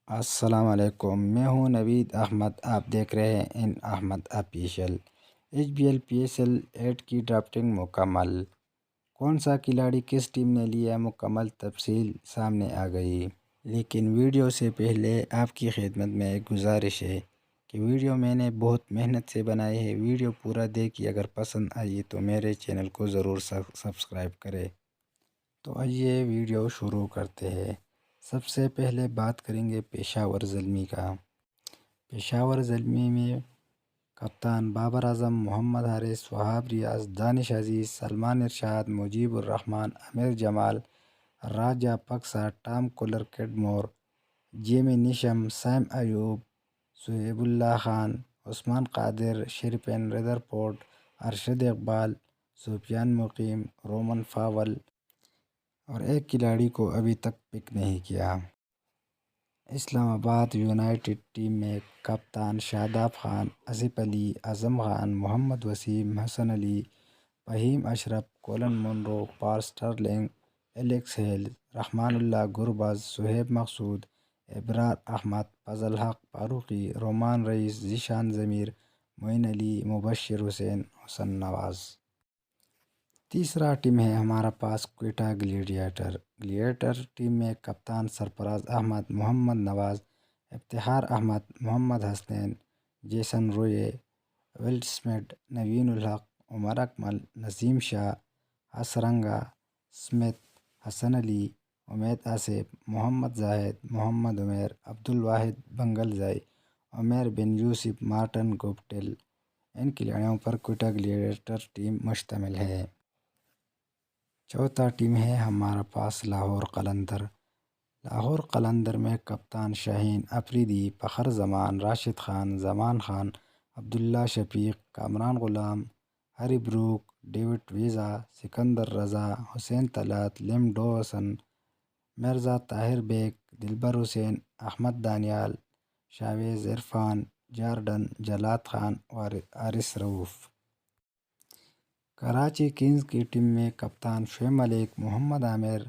السلام علیکم، میں ہوں نوید احمد۔ آپ دیکھ رہے ہیں ان Ahmed official. H B L P S L 8 کی ڈرافٹنگ مکمل۔ کون سا کھلاڑی کس ٹیم نے لیا، مکمل تفصیل سامنے آ گئی۔ لیکن ویڈیو سے پہلے آپ کی خدمت میں ایک گزارش ہے کہ ویڈیو میں نے بہت محنت سے بنائی ہے۔ ویڈیو پورا دیکھیے، اگر پسند آئی تو میرے چینل کو ضرور سبسکرائب کرے۔ تو آئیے ویڈیو شروع کرتے ہیں۔ سب سے پہلے بات کریں گے پشاور زلمی کا۔ پشاور زلمی میں کپتان Babar Azam, Muhammad Haris, Wahab Riaz, Danish Aziz, Salman Irshad, Mujeeb Ur Rahman, Aamer Jamal, Rajapaksa, Tom Kohler, Cadmore, Jimmy Neesham, Saim Ayub, Sohaib Ullah Khan, Usman Qadir, Sherfane Rutherford, Arshad Iqbal, Sufiyan Muqeem, Rovman foul اور ایک کھلاڑی کو ابھی تک پک نہیں کیا۔ اسلام آباد یونائیٹڈ ٹیم میں کپتان شاداب خان، آصف علی، اعظم خان، محمد وسیم، حسن علی، فہیم اشرف، کولن منرو، پال سٹرلنگ، ایلیکس ہیل، رحمان اللہ گربز، شعیب مقصود، ابرار احمد، فضل حق فاروقی، رومان رئیس، ذیشان ضمیر، معین علی، مبشر حسین، حسن نواز۔ تیسرا ٹیم ہے ہمارا پاس کوئٹہ گلیڈیٹر ٹیم میں کپتان سرفراز احمد، محمد نواز، افتخار احمد، محمد حسنین، جیسن روئے، ول سمتھ، نوین الحق، عمر اکمل، نسیم شاہ، حسرنگا سمتھ، حسن علی، امید آصف، محمد زاہد، محمد عمیر، عبدالواحد بنگلزئی، عمیر بن یوسف، مارٹن گوپٹل۔ ان کھلاڑیوں پر کوئٹہ گلیڈیٹر ٹیم مشتمل ہے۔ چوتھا ٹیم ہے ہمارا پاس لاہور قلندر میں کپتان شاہین افریدی، فخر زمان، راشد خان، زمان خان، عبداللہ شفیق، کامران غلام، ہری بروک، ڈیوڈ ویزا، سکندر رضا، حسین طلعت، لم ڈوسن، مرزا طاہر بیگ، دلبر حسین، احمد دانیال، شاویز عرفان، جارڈن، جلاد خان اور حارث رؤوف۔ کراچی کنگز کی ٹیم میں کپتان شعیب ملک، محمد عامر،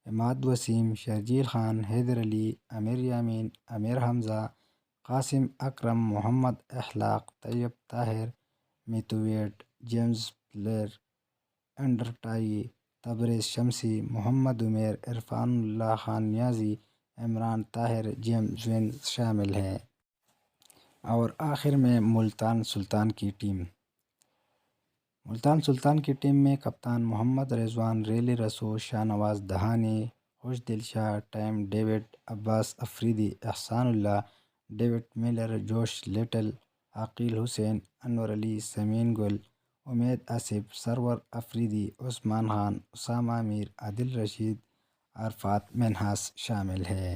عماد وسیم، شرجیل خان، حیدر علی، امیر یامین، امیر حمزہ، Qasim Akram, Muhammad Akhlaq, Tayyab Tahir, Matthew Wade, James Fuller, انڈرٹائی، تبریز شمسی، محمد عمیر، عرفان اللہ خان نیازی، عمران طاہر، جیمز وین شامل ہیں۔ اور آخر میں ملتان سلطان کی ٹیم میں کپتان محمد رضوان، ریلی رسول، شاہ نواز دہانی، خوش دل شاہ، ٹائم ڈیوڈ، عباس افریدی، احسان اللہ، ڈیوڈ ملر، جوش لٹل، عقیل حسین، انور علی، سمین گل، امید آصف، سرور افریدی، عثمان خان، اسامہ میر، عادل رشید، عرفات منہاس شامل ہے۔